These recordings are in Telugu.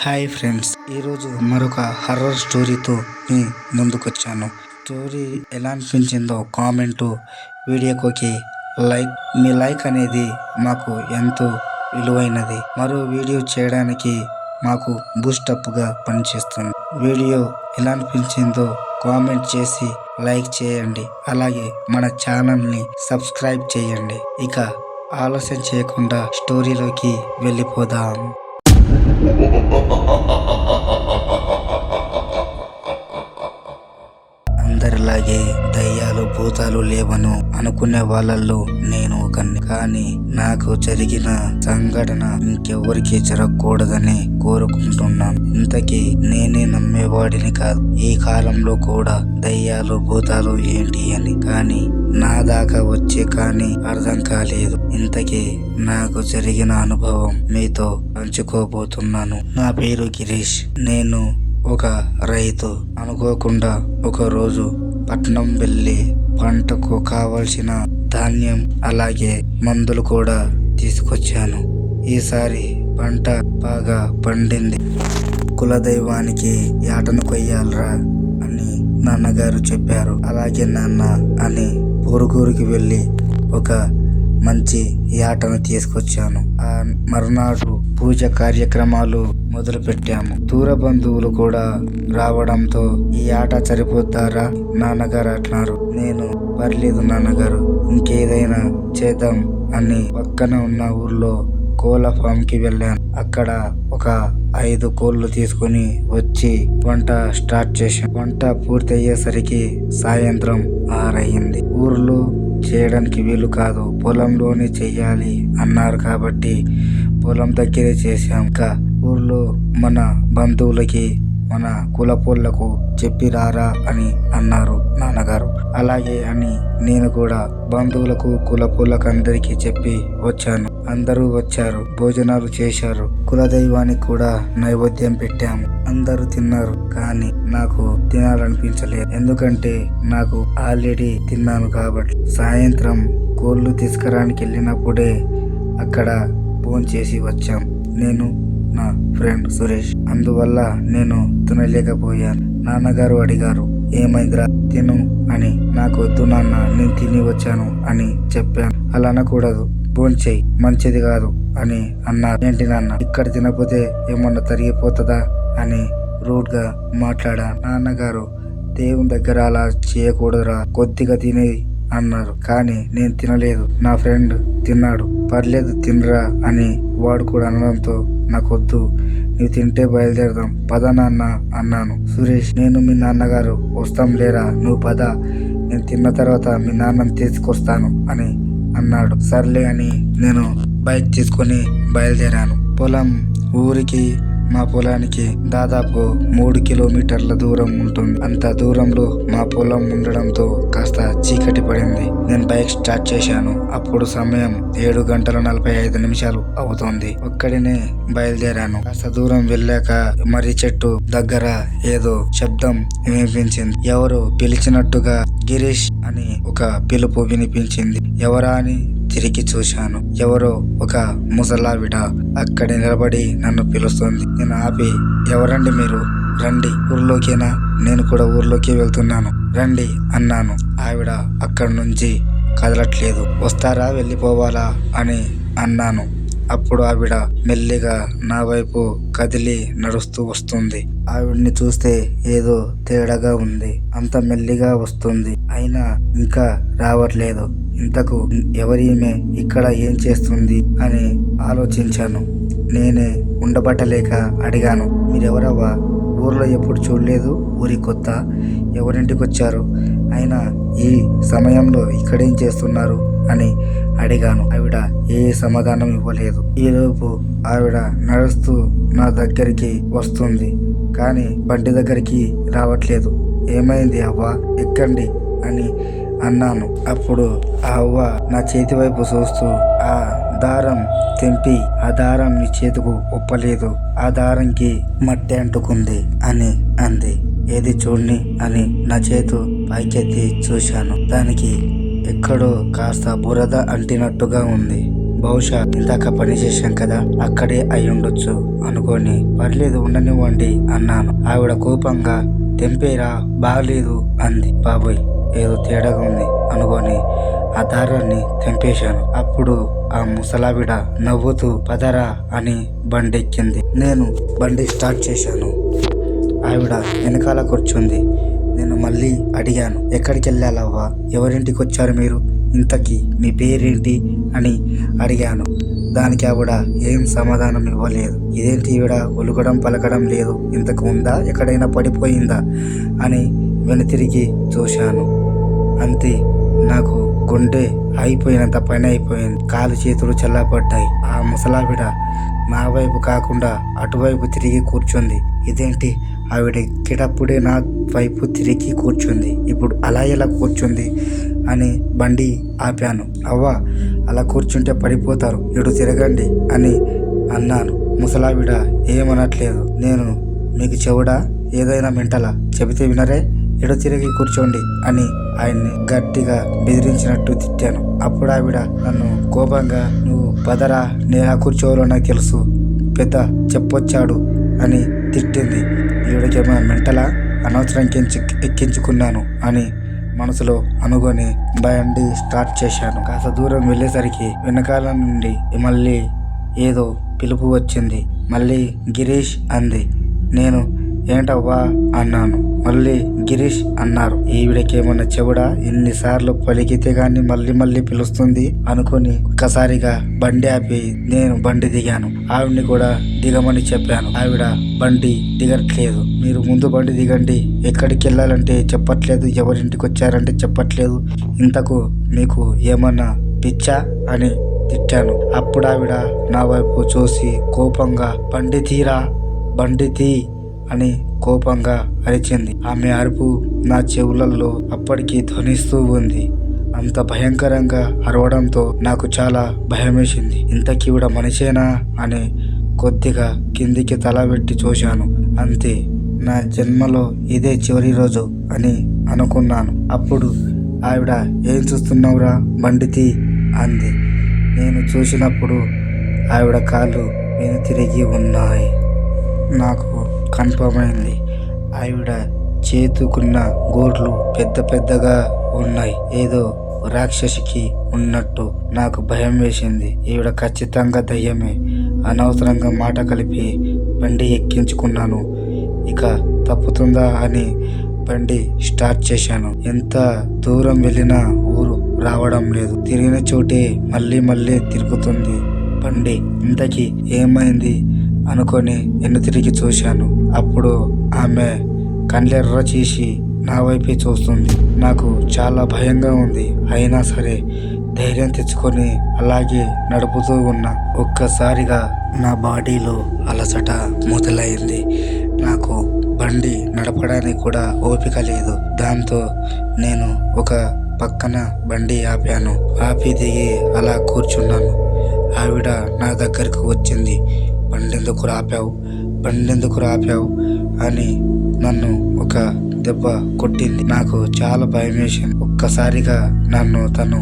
హాయ్ ఫ్రెండ్స్, ఈరోజు మరొక హర్రర్ స్టోరీతో మీ ముందుకొచ్చాను. స్టోరీ ఎలా అనిపించిందో కామెంటు, వీడియోకి మీ లైక్ అనేది మాకు ఎంతో విలువైనది. మరో వీడియో చేయడానికి మాకు బూస్టప్గా పనిచేస్తుంది. వీడియో ఎలా అనిపించిందో కామెంట్ చేసి లైక్ చేయండి. అలాగే మన ఛానల్ని సబ్స్క్రైబ్ చేయండి. ఇక ఆలస్యం చేయకుండా స్టోరీలోకి వెళ్ళిపోదాం. అందరిలాగే దయ్యాలు భూతాలు లేవను అనుకునే వాళ్ళల్లో నేను ఒకని. కానీ నాకు జరిగిన సంఘటన ఇంకెవరికి జరగకూడదని కోరుకుంటున్నాను. ఇంతకీ నేనే నమ్మేవాడిని కాదు ఈ కాలంలో కూడా దయ్యాలు భూతాలు ఏంటి అని. కానీ నా దాకా వచ్చే కానీ అర్థం కాలేదు. ఇంతకీ నాకు జరిగిన అనుభవం మీతో పంచుకోబోతున్నాను. నా పేరు గిరీష్. నేను ఒక రైతు. అనుకోకుండా ఒక రోజు పట్నం వెళ్ళి పంటకు కావలసిన ధాన్యం అలాగే మందులు కూడా తీసుకొచ్చాను. ఈసారి పంట బాగా పండింది. కులదైవానికి యాటను కొయ్యాలరా అని నాన్నగారు చెప్పారు. అలాగే నాన్న అని పొరుగురికి వెళ్ళి ఒక మంచి యాటను తీసుకొచ్చాను. ఆ మరునాడు పూజ కార్యక్రమాలు మొదలు పెట్టాము. దూర బంధువులు కూడా రావడంతో ఈ ఆట సరిపోతారా నాన్నగారు అంటున్నారు. నేను పర్లేదు నాన్నగారు, ఇంకేదైనా చేద్దాం అని పక్కన ఉన్న ఊర్లో కోళ్ళ ఫామ్ కి వెళ్ళాను. అక్కడ ఒక 5 కోళ్ళు తీసుకుని వచ్చి వంట స్టార్ట్ చేశాను. వంట పూర్తి అయ్యేసరికి సాయంత్రం 6 అయ్యింది. ఊర్లో చేయడానికి వీలు కాదు, పొలంలోనే చెయ్యాలి అన్నారు కాబట్టి పొలం దగ్గరే చేశాం. ఇంకా ఊర్లో మన బంధువులకి మన కులపోళ్లకు చెప్పి రారా అని అన్నారు నాన్నగారు. అలాగే అని నేను కూడా బంధువులకు కులపోళ్ళకు అందరికీ చెప్పి వచ్చాను. అందరూ వచ్చారు, భోజనాలు చేశారు. కులదైవానికి కూడా నైవేద్యం పెట్టాము. అందరూ తిన్నారు. కానీ నాకు తినాలనిపించలేదు. ఎందుకంటే నాకు ఆల్రెడీ తిన్నాను కాబట్టి. సాయంత్రం కోళ్ళు తీసుకురానికి వెళ్ళినప్పుడే అక్కడ భోంచేసి వచ్చాం, నేను నా ఫ్రెండ్ సురేష్. అందువల్ల నేను తినలేకపోయాను. నాన్నగారు అడిగారు, ఏమైందిరా తిను అని. నాకు వద్దు నాన్న, నేను తిని వచ్చాను అని చెప్పాను. అలా అనకూడదు, భోంచేయి, మంచిది కాదు అని అన్నారు. ఏంటి నాన్న, ఇక్కడ తినకపోతే ఏమన్నా తరిగిపోతుందా అని రూడ్ గా మాట్లాడా. నాన్నగారు, దేవుని దగ్గర అలా చేయకూడదురా, కొద్దిగా తినే అన్నారు. కానీ నేను తినలేదు. నా ఫ్రెండ్ తిన్నాడు. పర్లేదు తినరా అని వాడు కూడా అనడంతో నాకొద్దు, నువ్వు తింటే బయలుదేరదాం పద నాన్న అన్నాను. సురేష్, నేను మీ నాన్నగారు వస్తాం లేరా, నువ్వు పద, నేను తిన్న తర్వాత మీ నాన్నని తీసుకొస్తాను అని అన్నాడు. సర్లే అని నేను బైక్ తీసుకొని బయలుదేరాను. ఊరికి మా పొలానికి దాదాపు 3 కిలోమీటర్ల దూరం ఉంటుంది. అంత దూరంలో మా పొలం ఉండడంతో కాస్త చీకటి పడింది. నేను బైక్ స్టార్ట్ చేశాను. అప్పుడు సమయం 7:45 అవుతోంది. ఒక్కడినే బయలుదేరాను. కాస్త దూరం వెళ్ళాక మర్రి చెట్టు దగ్గర ఏదో శబ్దం వినిపించింది. ఎవరు పిలిచినట్టుగా గిరీష్ అని ఒక పిలుపు వినిపించింది. ఎవరా అని తిరిగి చూశాను. ఎవరో ఒక ముసలావిడ అక్కడ నిలబడి నన్ను పిలుస్తుంది. నేను ఆపి, ఎవరండి మీరు, రండి, ఊర్లోకేనా, నేను కూడా ఊర్లోకి వెళ్తున్నాను, రండి అన్నాను. ఆవిడ అక్కడి నుంచి కదలట్లేదు. వస్తారా వెళ్ళిపోవాలా అని అన్నాను. అప్పుడు ఆవిడ మెల్లిగా నా వైపు కదిలి నడుస్తూ వస్తుంది. ఆవిడ్ని చూస్తే ఏదో తేడాగా ఉంది. అంత మెల్లిగా వస్తుంది, అయినా ఇంకా రావట్లేదు. ఇంతకు ఎవరీమె, ఇక్కడ ఏం చేస్తుంది అని ఆలోచించాను. నేనే ఉండబట్టలేక అడిగాను, మీరెవరవ్వా, ఊర్లో ఎప్పుడు చూడలేదు, ఊరి కొత్త, ఎవరింటికి వచ్చారు, అయినా ఈ సమయంలో ఇక్కడేం చేస్తున్నారు అని అడిగాను. ఆవిడ ఏ సమాధానం ఇవ్వలేదు. ఈలోపు ఆవిడ నడుస్తూ నా దగ్గరికి వస్తుంది, కానీ బండి దగ్గరికి రావట్లేదు. ఏమైంది అవ్వ, ఎక్కండి అని అన్నాను. అప్పుడు ఆ అవ్వ నా చేతి వైపు చూస్తూ, ఆ దారం తెంపి, ఆ దారం నీ చేతికు ఒప్పలేదు, ఆ దారంకి మట్టి అంటుకుంది అని అంది. ఏది చూడ్ని అని నా చేతు పైకెత్తి చూశాను. దానికి ఎక్కడో కాస్త బురద అంటినట్టుగా ఉంది. బహుశా ఇందాక పని చేశాం కదా, అక్కడే అయి ఉండొచ్చు అనుకొని పర్లేదు ఉండనివ్వండి అన్నాను. ఆవిడ కోపంగా తెంపేరా బాగలేదు అంది. బాబోయ్ ఏదో తేడాగా ఉంది అనుకొని ఆ దారాన్ని తెంపేశాను. అప్పుడు ఆ ముసలావిడ నవ్వుతూ పదరా అని బండెక్కింది. నేను బండి స్టార్ట్ చేశాను. ఆవిడ వెనకాల కూర్చుంది. నేను మళ్ళీ అడిగాను, ఎక్కడికి వెళ్ళాలవ్వా, ఎవరింటికి వచ్చారు మీరు, ఇంతకీ మీ పేరేంటి అని అడిగాను. దానికి ఆవిడ ఏం సమాధానం ఇవ్వలేదు. ఇదేంటి ఈవిడ ఉలకడం పలకడం లేదు, ఇంతకు ఉందా ఎక్కడైనా పడిపోయిందా అని వెనుతిరిగి చూశాను. అంతే, నాకు గుండె అయిపోయినంత పని అయిపోయింది. కాలు చేతులు చల్లబడ్డాయి. ఆ ముసలావిడ నా వైపు కాకుండా అటువైపు తిరిగి కూర్చుంది. ఇదేంటి, ఆవిడ ఎక్కేటప్పుడే నా వైపు తిరిగి కూర్చుంది, ఇప్పుడు అలా ఎలా కూర్చుంది అని బండి ఆపాను. అవ్వా అలా కూర్చుంటే పడిపోతారు, ఇటు తిరగండి అని అన్నాను. ముసలావిడ ఏమనట్లేదు. నేను మీకు చెవుడా, ఏదైనా మెంటలా, చెబితే వినరే, ఎడు తిరిగి కూర్చోండి అని ఆయన్ని గట్టిగా బెదిరించినట్టు తిట్టాను. అప్పుడు ఆవిడ నన్ను కోపంగా, నువ్వు పదరా, నేలా కూర్చోవాలో నాకు తెలుసు, పెద్ద చెప్పొచ్చాడు అని తిట్టింది. ఈవిడకేమో మెంటలా, అనవసరంగా ఎక్కించుకున్నాను అని మనసులో అనుకొని బండి స్టార్ట్ చేశాను. కాస్త దూరం వెళ్ళేసరికి వెనకాల నుండి మళ్ళీ ఏదో పిలుపు వచ్చింది. మళ్ళీ గిరీష్ అంది. నేను ఏంటవ్వా అన్నాను. మళ్ళీ గిరీష్ అన్నారు. ఈవిడకేమన్నా చెవుడా, ఎన్నిసార్లు పలికితే గాని మళ్ళీ మళ్ళీ పిలుస్తుంది అనుకుని ఒక్కసారిగా బండి ఆపి నేను బండి దిగాను. ఆవిడ్ని కూడా దిగమని చెప్పాను. ఆవిడ బండి దిగట్లేదు. మీరు ముందు బండి దిగండి, ఎక్కడికి వెళ్ళాలంటే చెప్పట్లేదు, ఎవరింటికి వచ్చారంటే చెప్పట్లేదు, ఇంతకు మీకు ఏమన్నా పిచ్చా అని తిట్టాను. అప్పుడు ఆవిడ నా వైపు చూసి కోపంగా బండి తీరా, బండి తీ అని కోపంగా అరిచింది. ఆమె అరుపు నా చెవులలో అప్పటికి ధ్వనిస్తూ ఉంది. అంత భయంకరంగా అరవడంతో నాకు చాలా భయమేసింది. ఇంతకీవిడ మనిషేనా అని కొద్దిగా కిందికి తల పెట్టి చూశాను. అంతే, నా జన్మలో ఇదే చివరి రోజు అని అనుకున్నాను. అప్పుడు ఆవిడ ఏం చూస్తున్నావురా, బండి తీ అంది. నేను చూసినప్పుడు ఆవిడ కాళ్ళు వెనుతిరిగి ఉన్నాయి. నాకు కన్ఫర్మ్ అయింది. ఆవిడ చేతుకున్న గోర్లు పెద్ద పెద్దగా ఉన్నాయి. ఏదో రాక్షసికి ఉన్నట్టు నాకు భయం వేసింది. ఈవిడ ఖచ్చితంగా దయ్యమే. అనవసరంగా మాట కలిపి బండి ఎక్కించుకున్నాను. ఇక తప్పుతుందా అని బండి స్టార్ట్ చేశాను. ఎంత దూరం వెళ్ళినా ఊరు రావడం లేదు. తిరిగిన చోటే మళ్ళీ మళ్ళీ తిరుగుతుంది బండి. ఇంతకీ ఏమైంది అనుకొని ఎన్ను తిరిగి చూశాను. అప్పుడు ఆమె కళ్ళెర్ర చేసి నా వైపే చూస్తుంది. నాకు చాలా భయంగా ఉంది. అయినా సరే ధైర్యం తెచ్చుకొని అలాగే నడుపుతూ ఉన్నా. ఒక్కసారిగా నా బాడీలో అలసట మొదలైంది. నాకు బండి నడపడానికి కూడా ఓపిక లేదు. దాంతో నేను ఒక పక్కన బండి ఆపాను. ఆపి దిగి అలా కూర్చున్నాను. ఆవిడ నా దగ్గరకు వచ్చింది. బండెందుకు ఆపావు అని నన్ను ఒక దెబ్బ కొట్టింది. నాకు చాలా భయం వేసింది. ఒక్కసారిగా నన్ను తను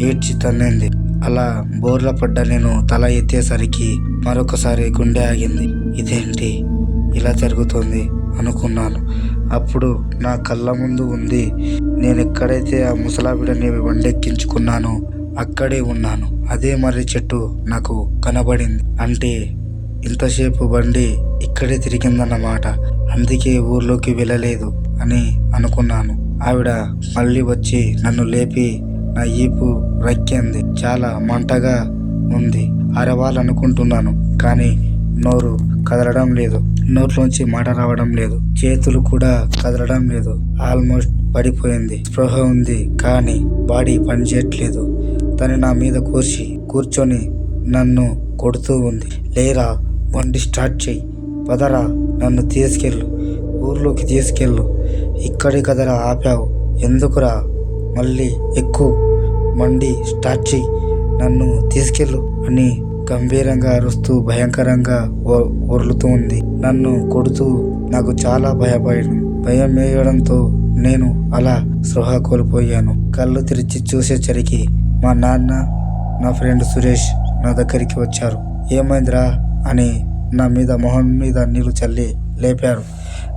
ఏడ్చి తన్నింది. అలా బోర్ల పడ్డ నేను తల ఎత్తేసరికి మరొకసారి గుండె ఆగింది. ఇదేంటి ఇలా జరుగుతుంది అనుకున్నాను. అప్పుడు నా కళ్ళ ముందు ఉంది. నేను ఎక్కడైతే ఆ ముసలావిడని వండెక్కించుకున్నానో అక్కడే ఉన్నాను. అదే మర్రి చెట్టు నాకు కనబడింది. అంటే ఇంతసేపు బండి ఇక్కడే తిరిగిందన్నమాట. అందుకే ఊర్లోకి వెళ్ళలేదు అని అనుకున్నాను. ఆవిడ మళ్ళీ వచ్చి నన్ను లేపి నా ఈపు రక్కింది. చాలా మంటగా ఉంది. అరవాలనుకుంటున్నాను కానీ నోరు కదలడం లేదు. నోట్లోంచి మాట రావడం లేదు. చేతులు కూడా కదలడం లేదు. ఆల్మోస్ట్ పడిపోయింది. స్పృహ ఉంది కానీ బాడీ పనిచేయట్లేదు. తను నా మీద కూర్చొని నన్ను కొడుతూ ఉంది. లేరా, బండి స్టార్ట్ చెయ్యి, పదరా, నన్ను తీసుకెళ్ళు, ఊర్లోకి తీసుకెళ్ళు, ఇక్కడే కదరా ఆపావు, ఎందుకురా, మళ్ళీ ఎక్కువ, బండి స్టార్ట్ చెయ్యి, నన్ను తీసుకెళ్ళు అని గంభీరంగా అరుస్తూ భయంకరంగా ఒర్లుతూ ఉంది. నన్ను కొడుతూ నాకు చాలా భయం వేయడంతో నేను అలా స్పృహ కోల్పోయాను. కళ్ళు తెరిచి చూసేసరికి మా నాన్న, నా ఫ్రెండ్ సురేష్ నా దగ్గరికి వచ్చారు. ఏమైందిరా అని నా మీద మొహం మీద నీళ్లు చల్లి లేపారు.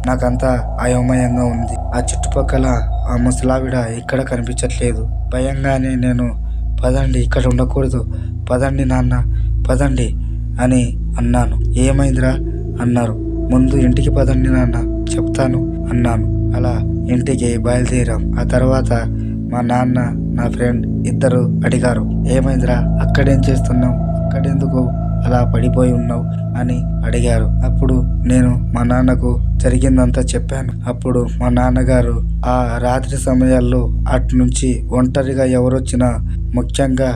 నాకంతా అయోమయంగా ఉంది. ఆ చుట్టుపక్కల ఆ ముసలావిడ ఎక్కడ కనిపించట్లేదు. భయంగానే నేను పదండి, ఇక్కడ ఉండకూడదు, పదండి నాన్న, పదండి అని అన్నాను. ఏమైందిరా అన్నారు. ముందు ఇంటికి పదండి నాన్న, చెప్తాను అన్నాను. అలా ఇంటికి బయలుదేరాం. ఆ తర్వాత మా నాన్న, నా ఫ్రెండ్ ఇద్దరు అడిగారు, ఏమైందిరా, అక్కడేం చేస్తున్నావు, అక్కడెందుకు అలా పడిపోయి ఉన్నావు అని అడిగారు. అప్పుడు నేను మా నాన్నకు జరిగిందంతా చెప్పాను. అప్పుడు మా నాన్నగారు ఆ రాత్రి సమయాల్లో అటు నుంచి ఒంటరిగా ఎవరొచ్చినా, ముఖ్యంగా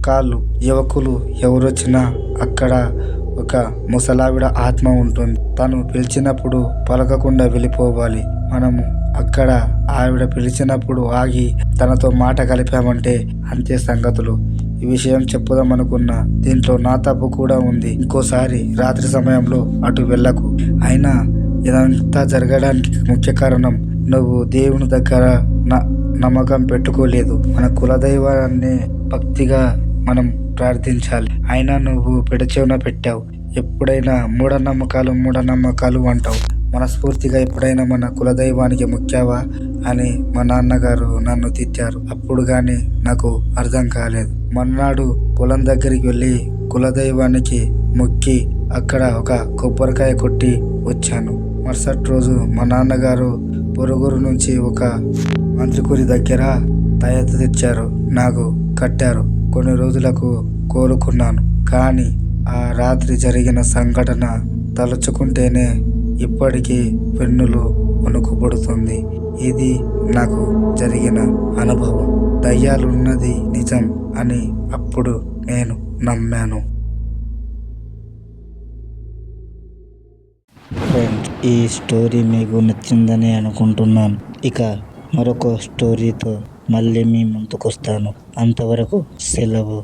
కాళ్ళు యువకులు ఎవరొచ్చినా అక్కడ ఒక ముసలావిడ ఆత్మ ఉంటుంది. తను పిలిచినప్పుడు పలకకుండా వెళ్ళిపోవాలి. మనము అక్కడ ఆవిడ పిలిచినప్పుడు ఆగి తనతో మాట కలిపామంటే అంతే సంగతులు. ఈ విషయం చెప్పుదాం అనుకున్నా, దీంట్లో నా తప్పు కూడా ఉంది. ఇంకోసారి రాత్రి సమయంలో అటు వెళ్ళకు. అయినా ఇదంతా జరగడానికి ముఖ్య కారణం నువ్వు దేవుని దగ్గర నమ్మకం పెట్టుకోలేదు. మన కులదైవాన్ని భక్తిగా మనం ప్రార్థించాలి. అయినా నువ్వు పెడచెవున పెట్టావు. ఎప్పుడైనా మూఢనమ్మకాలు అంటావు. మనస్ఫూర్తిగా ఎప్పుడైనా మన కులదైవానికి ముఖ్యవా అని మా నాన్నగారు నన్ను తిట్టారు. అప్పుడు గాని నాకు అర్థం కాలేదు. మర్నాడు పొలం దగ్గరికి వెళ్ళి కులదైవానికి మొక్కి అక్కడ ఒక కొబ్బరికాయ కొట్టి వచ్చాను. మరుసటి రోజు మా నాన్నగారు పొరుగురు నుంచి ఒక మంత్రికుడి దగ్గర తాయెత్తు తెచ్చారు. నాకు కట్టారు. కొన్ని రోజులకు కోలుకున్నాను. కానీ ఆ రాత్రి జరిగిన సంఘటన తలుచుకుంటేనే ఇప్పటికీ వెన్నులు వణుకు పుడుతుంది. ఇది నాకు జరిగిన అనుభవం. దయ్యాలున్నది నిజం అని అప్పుడు నేను నమ్మాను. ఫ్రెండ్స్, ఈ స్టోరీ మీకు నచ్చిందని అనుకుంటున్నాను. ఇక మరొక స్టోరీతో మళ్ళీ మీ ముందుకొస్తాను. అంతవరకు సెలవు.